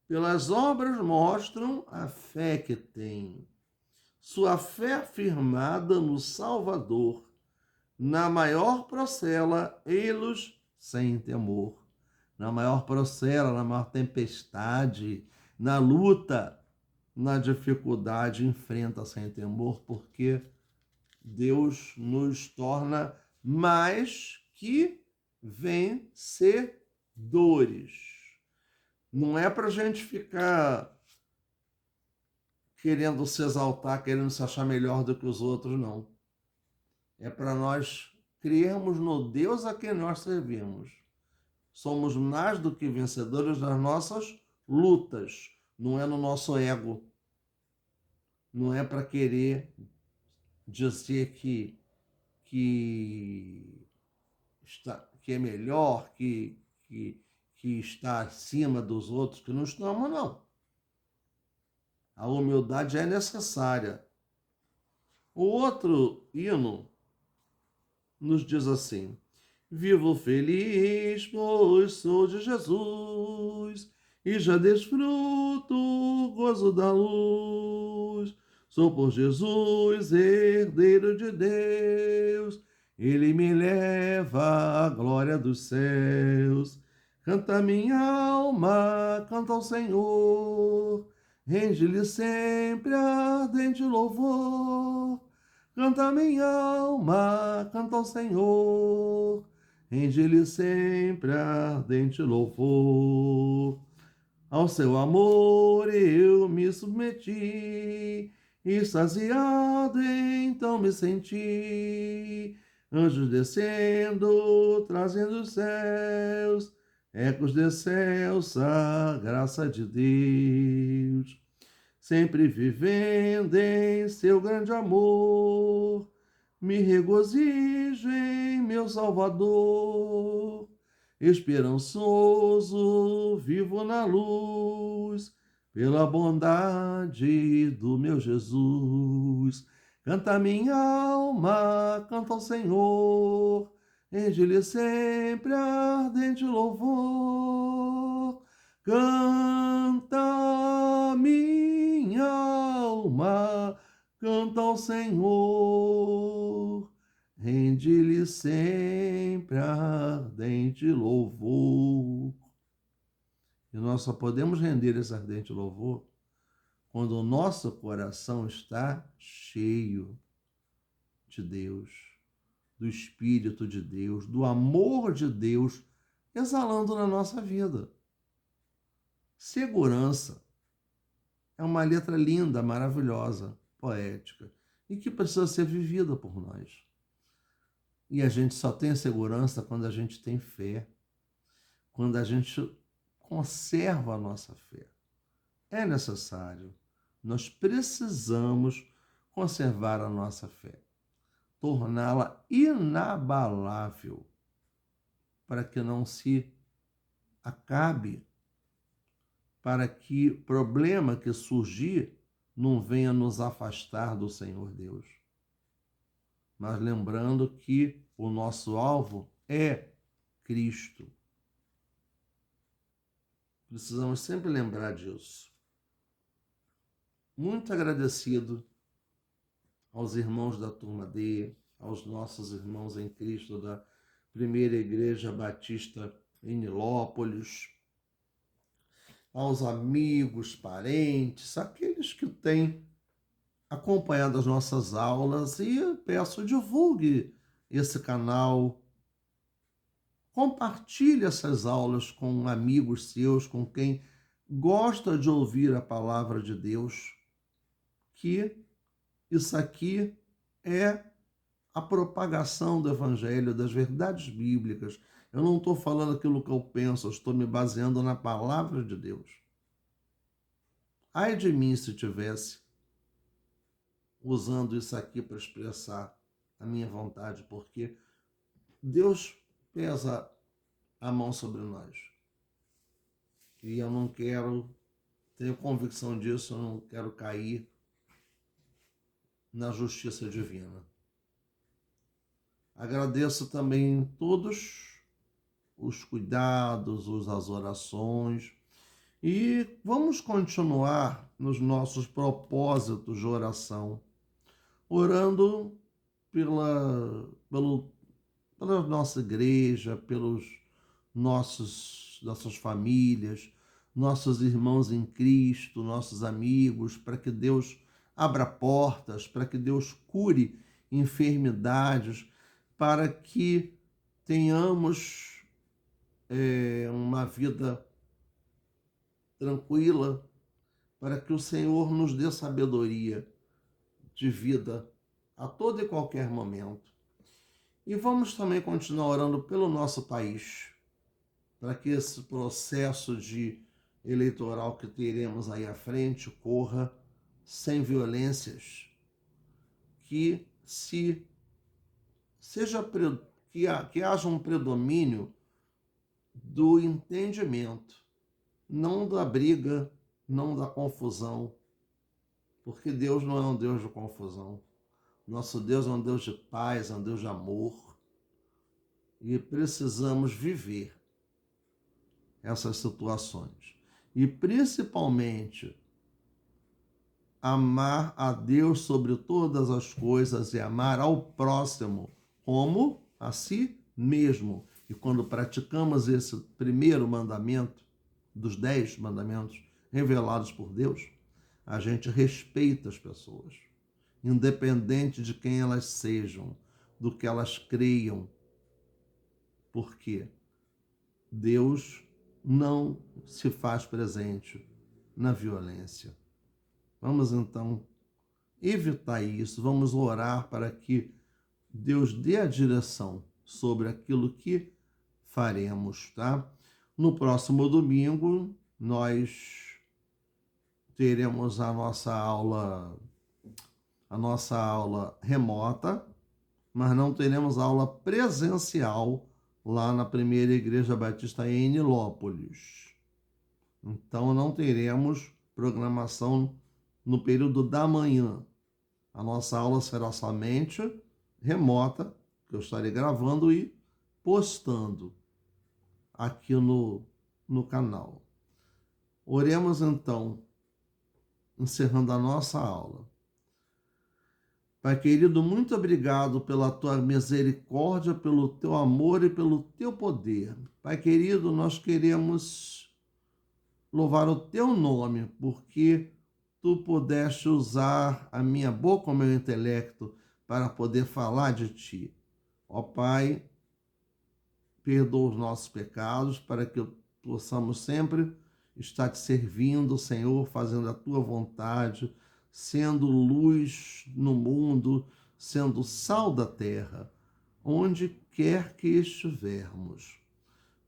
pelas obras mostram a fé que têm. Sua fé firmada no Salvador, na maior procela, eles sem temor. Na maior procela, na maior tempestade, na luta, na dificuldade, enfrenta sem temor, porque Deus nos torna mais que vencedores. Não é para a gente ficar querendo se exaltar, querendo se achar melhor do que os outros, não. É para nós crermos no Deus a quem nós servimos. Somos mais do que vencedores nas nossas lutas, não é no nosso ego. Não é para querer dizer que é melhor, que está acima dos outros, que não estamos, não. A humildade é necessária. O outro hino nos diz assim: vivo feliz, pois sou de Jesus, e já desfruto o gozo da luz. Sou por Jesus, herdeiro de Deus, ele me leva à glória dos céus. Canta minha alma, canta ao Senhor, rende-lhe sempre ardente louvor. Canta minha alma, canta ao Senhor, rende-lhe sempre ardente louvor. Ao seu amor eu me submeti, extasiado então me senti. Anjos descendo, trazendo os céus, ecos de excelsa graça de Deus. Sempre vivendo em seu grande amor, me regozijo em meu Salvador. Esperançoso, vivo na luz, pela bondade do meu Jesus. Canta minha alma, canta ao Senhor, rende-lhe sempre ardente louvor. Canta minha alma, canta ao Senhor, rende-lhe sempre ardente louvor. E nós só podemos render esse ardente louvor quando o nosso coração está cheio de Deus, do Espírito de Deus, do amor de Deus, exalando na nossa vida. Segurança é uma letra linda, maravilhosa, poética, e que precisa ser vivida por nós. E a gente só tem segurança quando a gente tem fé, quando a gente conserva a nossa fé. É necessário, nós precisamos conservar a nossa fé, torná-la inabalável, para que não se acabe, para que problema que surgir não venha nos afastar do Senhor Deus. Mas lembrando que o nosso alvo é Cristo. Precisamos sempre lembrar disso. Muito agradecido aos irmãos da Turma D, aos nossos irmãos em Cristo da Primeira Igreja Batista em Nilópolis, aos amigos, parentes, aqueles que têm acompanhado as nossas aulas, e eu peço, divulgue esse canal, compartilhe essas aulas com amigos seus, com quem gosta de ouvir a palavra de Deus, que isso aqui é a propagação do Evangelho, das verdades bíblicas. Eu não estou falando aquilo que eu penso, eu estou me baseando na palavra de Deus. Ai de mim se tivesse usando isso aqui para expressar a minha vontade, porque Deus pesa a mão sobre nós. E eu não quero, tenho convicção disso, eu não quero cair na justiça divina. Agradeço também todos os cuidados, as orações, e vamos continuar nos nossos propósitos de oração, orando pela nossa igreja, pelos nossas famílias, nossos irmãos em Cristo, nossos amigos, para que Deus abra portas, para que Deus cure enfermidades, para que tenhamos uma vida tranquila, para que o Senhor nos dê sabedoria de vida a todo e qualquer momento. E vamos também continuar orando pelo nosso país, para que esse processo de eleitoral que teremos aí à frente corra sem violências, que que haja um predomínio do entendimento, não da briga, não da confusão, porque Deus não é um Deus de confusão. Nosso Deus é um Deus de paz, é um Deus de amor, e precisamos viver essas situações. E principalmente amar a Deus sobre todas as coisas e amar ao próximo como a si mesmo. E quando praticamos esse primeiro mandamento, dos 10 mandamentos revelados por Deus, a gente respeita as pessoas, independente de quem elas sejam, do que elas creiam, porque Deus não se faz presente na violência. Vamos então evitar isso, vamos orar para que Deus dê a direção sobre aquilo que faremos, tá? No próximo domingo, nós teremos a nossa aula remota, mas não teremos aula presencial lá na primeira Igreja Batista em Nilópolis. Então não teremos programação no período da manhã. A nossa aula será somente remota, que eu estarei gravando e postando aqui no canal. Oremos então, encerrando a nossa aula. Pai querido, muito obrigado pela tua misericórdia, pelo teu amor e pelo teu poder. Pai querido, nós queremos louvar o teu nome, porque tu pudeste usar a minha boca, o meu intelecto, para poder falar de ti. Ó Pai, perdoa os nossos pecados, para que possamos sempre estar te servindo, Senhor, fazendo a tua vontade, sendo luz no mundo, sendo sal da terra, onde quer que estivermos.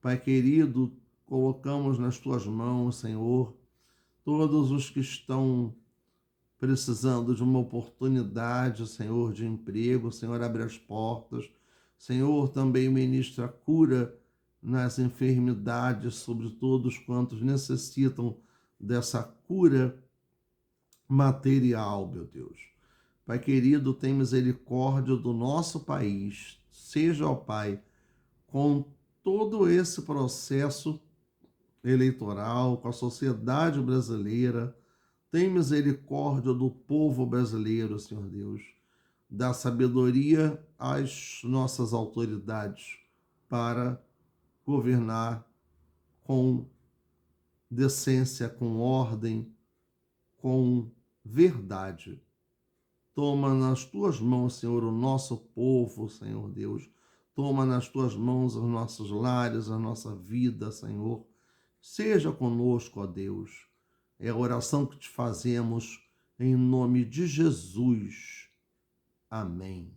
Pai querido, colocamos nas tuas mãos, Senhor, todos os que estão precisando de uma oportunidade, Senhor, de emprego. Senhor, abre as portas. Senhor, também ministra cura nas enfermidades sobre todos quantos necessitam dessa cura material, meu Deus. Pai querido, tem misericórdia do nosso país. Seja, ó Pai, com todo esse processo eleitoral, com a sociedade brasileira, tem misericórdia do povo brasileiro, Senhor Deus. Dá sabedoria às nossas autoridades para governar com decência, com ordem, com verdade. Toma nas tuas mãos, Senhor, o nosso povo, Senhor Deus. Toma nas tuas mãos os nossos lares, a nossa vida, Senhor. Seja conosco, ó Deus. É a oração que te fazemos em nome de Jesus. Amém.